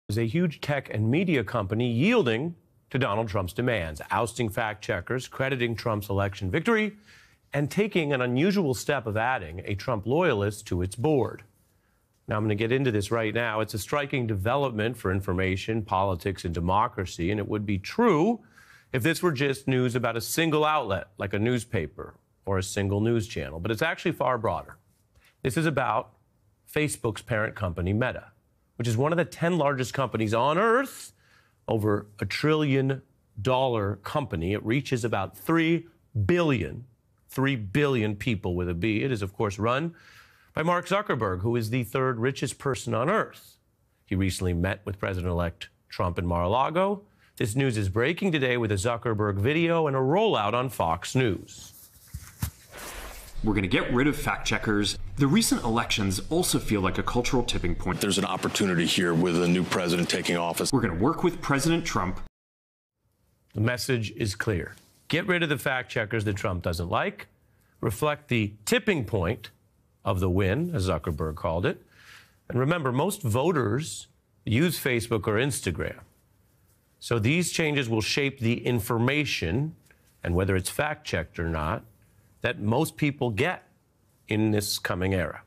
is a huge tech and media company yielding to Donald Trump's demands, ousting fact checkers, crediting Trump's election victory, and taking an unusual step of adding a Trump loyalist to its board. Now, I'm going to get into this right now. It's a striking development for information, politics, and democracy, and it would be true if this were just news about a single outlet, like a newspaper or a single news channel. But it's actually far broader. This is about Facebook's parent company, Meta, which is one of the 10 largest companies on Earth, over $1 trillion company. It reaches about 3 billion people with a B. It is, of course, run by Mark Zuckerberg, who is the third richest person on Earth. He recently met with President-elect Trump in Mar-a-Lago. This news is breaking today with a Zuckerberg video and a rollout on Fox News. We're going to get rid of fact checkers. The recent elections also feel like a cultural tipping point. There's an opportunity here with a new president taking office. We're going to work with President Trump. The message is clear. Get rid of the fact checkers that Trump doesn't like. Reflect the tipping point of the win, as Zuckerberg called it. And remember, most voters use Facebook or Instagram. So these changes will shape the information, and whether it's fact-checked or not, that most people get in this coming era.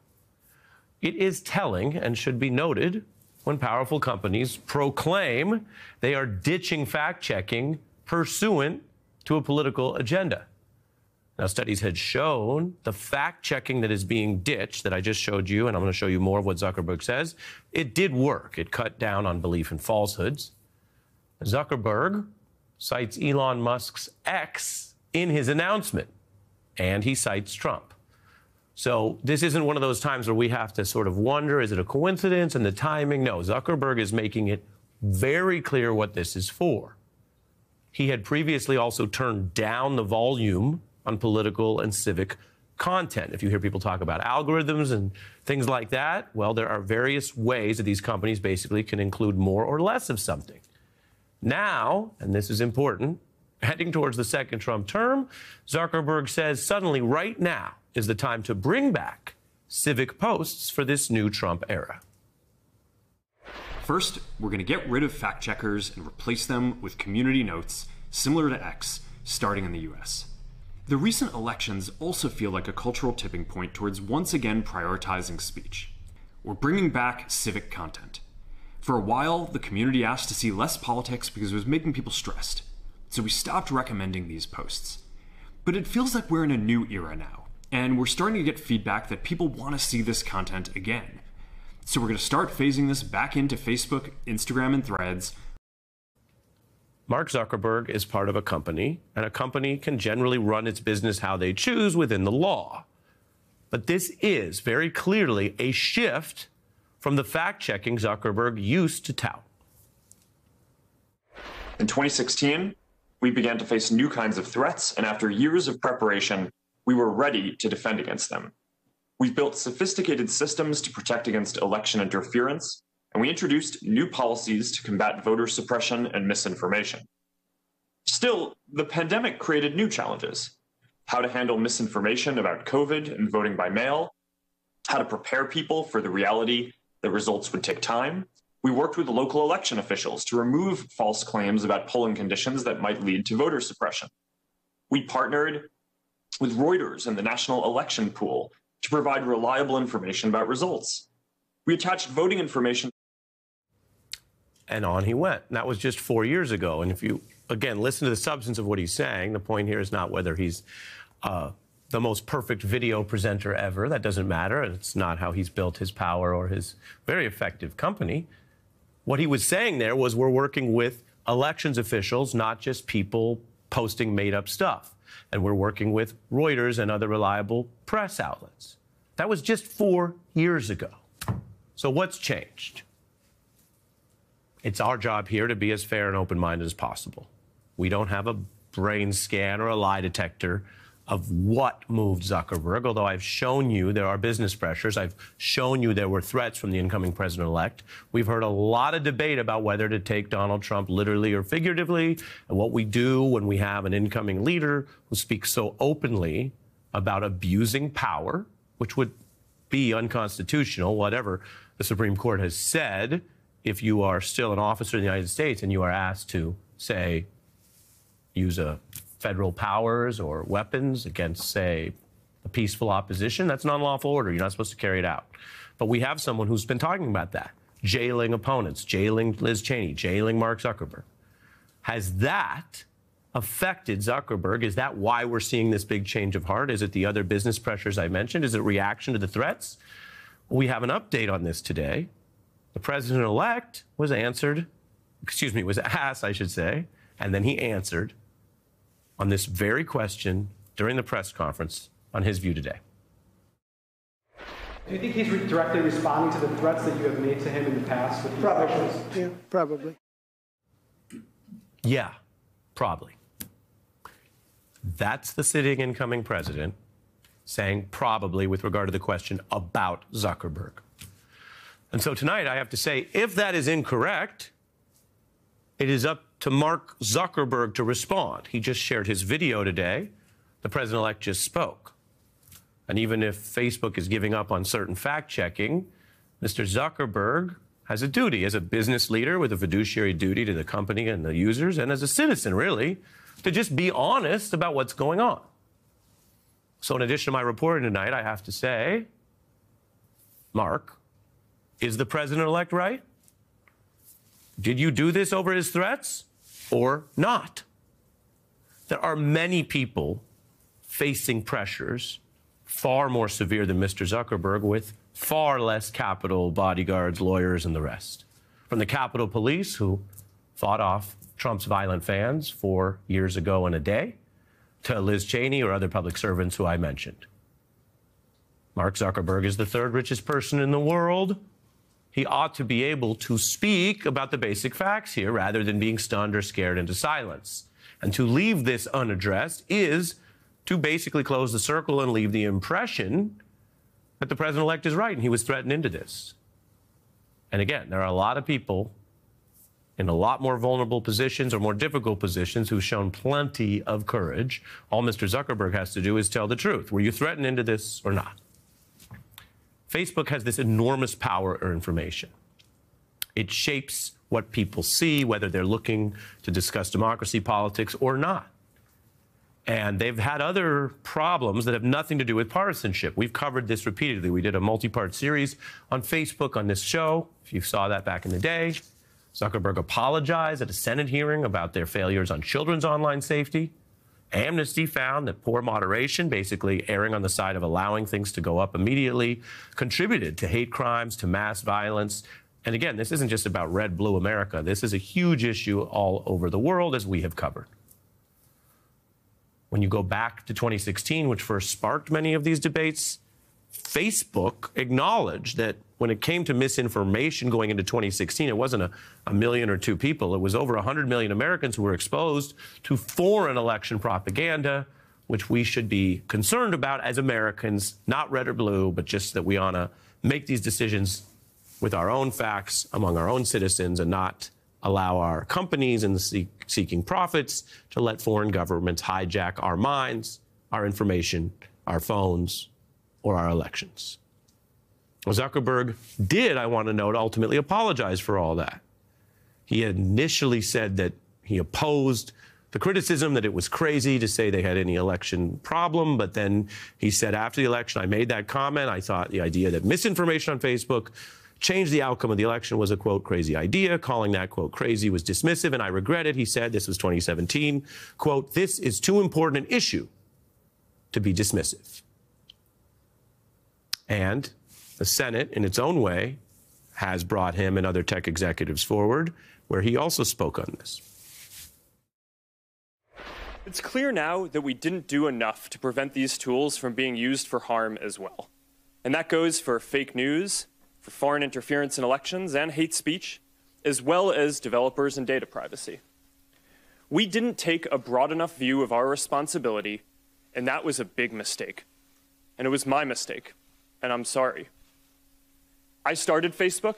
It is telling and should be noted when powerful companies proclaim they are ditching fact-checking pursuant to a political agenda. Now, studies had shown the fact-checking that is being ditched, that I just showed you, and I'm going to show you more of what Zuckerberg says, it did work. It cut down on belief in falsehoods. Zuckerberg cites Elon Musk's X in his announcement, and he cites Trump. So this isn't one of those times where we have to sort of wonder, is it a coincidence and the timing? No, Zuckerberg is making it very clear what this is for. He had previously also turned down the volume on political and civic content. If you hear people talk about algorithms and things like that, well, there are various ways that these companies basically can include more or less of something. Now, and this is important, heading towards the second Trump term, Zuckerberg says suddenly right now is the time to bring back civic posts for this new Trump era. First, we're going to get rid of fact checkers and replace them with community notes similar to X, starting in the US. The recent elections also feel like a cultural tipping point towards once again prioritizing speech. We're bringing back civic content. For a while, the community asked to see less politics because it was making people stressed. So we stopped recommending these posts. But it feels like we're in a new era now, and we're starting to get feedback that people want to see this content again. So we're going to start phasing this back into Facebook, Instagram, and Threads. Mark Zuckerberg is part of a company, and a company can generally run its business how they choose within the law. But this is very clearly a shift from the fact-checking Zuckerberg used to tout. In 2016, we began to face new kinds of threats, and after years of preparation, we were ready to defend against them. We've built sophisticated systems to protect against election interference, and we introduced new policies to combat voter suppression and misinformation. Still, the pandemic created new challenges: how to handle misinformation about COVID and voting by mail, how to prepare people for the reality that results would take time. We worked with local election officials to remove false claims about polling conditions that might lead to voter suppression. We partnered with Reuters and the National Election Pool to provide reliable information about results. We attached voting information. And on he went. And that was just 4 years ago. And if you, again, listen to the substance of what he's saying, the point here is not whether he's the most perfect video presenter ever. That doesn't matter. It's not how he's built his power or his very effective company. What he was saying there was we're working with elections officials, not just people posting made-up stuff. And we're working with Reuters and other reliable press outlets. That was just 4 years ago. So what's changed? It's our job here to be as fair and open-minded as possible. We don't have a brain scan or a lie detector of what moved Zuckerberg, although I've shown you there are business pressures. I've shown you there were threats from the incoming president-elect. We've heard a lot of debate about whether to take Donald Trump literally or figuratively, and what we do when we have an incoming leader who speaks so openly about abusing power, which would be unconstitutional, whatever the Supreme Court has said, if you are still an officer in the United States and you are asked to, say, use federal powers or weapons against, say, a peaceful opposition, that's an unlawful order. You're not supposed to carry it out. But we have someone who's been talking about that, jailing opponents, jailing Liz Cheney, jailing Mark Zuckerberg. Has that affected Zuckerberg? Is that why we're seeing this big change of heart? Is it the other business pressures I mentioned? Is it reaction to the threats? We have an update on this today. The president-elect was asked, I should say, and then he answered on this very question during the press conference on his view today. Do you think he's directly responding to the threats that you have made to him in the past? With Probably. Yeah, probably. Yeah, probably. That's the sitting incoming president saying probably with regard to the question about Zuckerberg. And so tonight I have to say, if that is incorrect, it is up to Mark Zuckerberg to respond. He just shared his video today. The president-elect just spoke. And even if Facebook is giving up on certain fact-checking, Mr. Zuckerberg has a duty as a business leader with a fiduciary duty to the company and the users, and as a citizen, really, to just be honest about what's going on. So in addition to my reporting tonight, I have to say, Mark, is the president-elect right? Did you do this over his threats or not? There are many people facing pressures far more severe than Mr. Zuckerberg with far less capital, bodyguards, lawyers, and the rest. From the Capitol Police, who fought off Trump's violent fans 4 years ago in a day, to Liz Cheney or other public servants who I mentioned. Mark Zuckerberg is the third richest person in the world. He ought to be able to speak about the basic facts here rather than being stunned or scared into silence. And to leave this unaddressed is to basically close the circle and leave the impression that the president-elect is right and he was threatened into this. And again, there are a lot of people in a lot more vulnerable positions or more difficult positions who've shown plenty of courage. All Mr. Zuckerberg has to do is tell the truth. Were you threatened into this or not? Facebook has this enormous power or information. It shapes what people see, whether they're looking to discuss democracy, politics, or not. And they've had other problems that have nothing to do with partisanship. We've covered this repeatedly. We did a multi-part series on Facebook on this show, if you saw that back in the day. Zuckerberg apologized at a Senate hearing about their failures on children's online safety. Amnesty found that poor moderation, basically erring on the side of allowing things to go up immediately, contributed to hate crimes, to mass violence. And again, this isn't just about red, blue America. This is a huge issue all over the world, as we have covered. When you go back to 2016, which first sparked many of these debates, Facebook acknowledged that when it came to misinformation going into 2016, it wasn't a million or two people. It was over 100 million Americans who were exposed to foreign election propaganda, which we should be concerned about as Americans, not red or blue, but just that we ought to make these decisions with our own facts among our own citizens and not allow our companies and seeking profits to let foreign governments hijack our minds, our information, our phones, or our elections. Well, Zuckerberg did, I want to note, ultimately apologize for all that. He initially said that he opposed the criticism that it was crazy to say they had any election problem, but then he said after the election, I made that comment. I thought the idea that misinformation on Facebook changed the outcome of the election was a, quote, crazy idea. Calling that, quote, crazy was dismissive, and I regret it. He said, this was 2017, quote, this is too important an issue to be dismissive. And the Senate, in its own way, has brought him and other tech executives forward, where he also spoke on this. It's clear now that we didn't do enough to prevent these tools from being used for harm as well. And that goes for fake news, for foreign interference in elections, and hate speech, as well as developers and data privacy. We didn't take a broad enough view of our responsibility, and that was a big mistake. And it was my mistake, and I'm sorry. I started Facebook,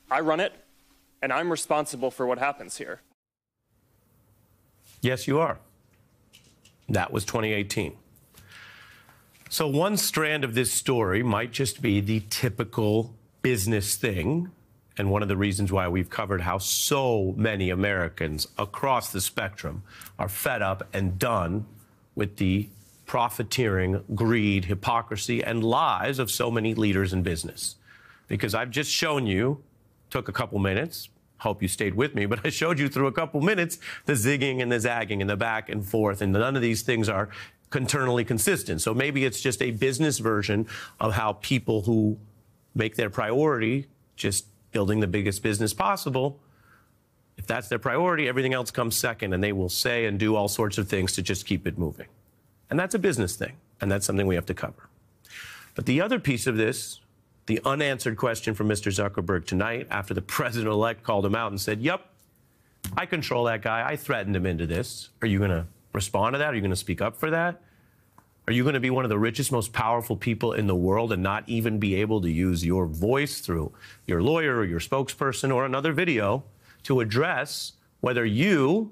I run it, and I'm responsible for what happens here. Yes, you are. That was 2018. So one strand of this story might just be the typical business thing, and one of the reasons why we've covered how so many Americans across the spectrum are fed up and done with the profiteering, greed, hypocrisy, and lies of so many leaders in business. Because I've just shown you, took a couple minutes, hope you stayed with me, but I showed you through a couple minutes the zigging and the zagging and the back and forth, and none of these things are internally consistent. So maybe it's just a business version of how people who make their priority just building the biggest business possible, if that's their priority, everything else comes second, and they will say and do all sorts of things to just keep it moving. And that's a business thing, and that's something we have to cover. But the other piece of this, the unanswered question from Mr. Zuckerberg tonight, after the president-elect called him out and said, yep, I control that guy, I threatened him into this. Are you going to respond to that? Are you going to speak up for that? Are you going to be one of the richest, most powerful people in the world and not even be able to use your voice through your lawyer or your spokesperson or another video to address whether you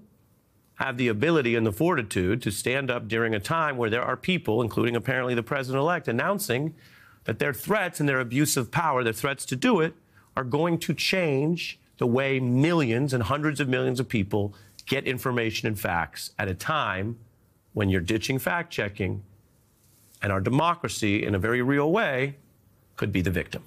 have the ability and the fortitude to stand up during a time where there are people, including apparently the president-elect, announcing that their threats and their abuse of power, their threats to do it, are going to change the way millions and hundreds of millions of people get information and facts at a time when you're ditching fact-checking and our democracy, in a very real way, could be the victim.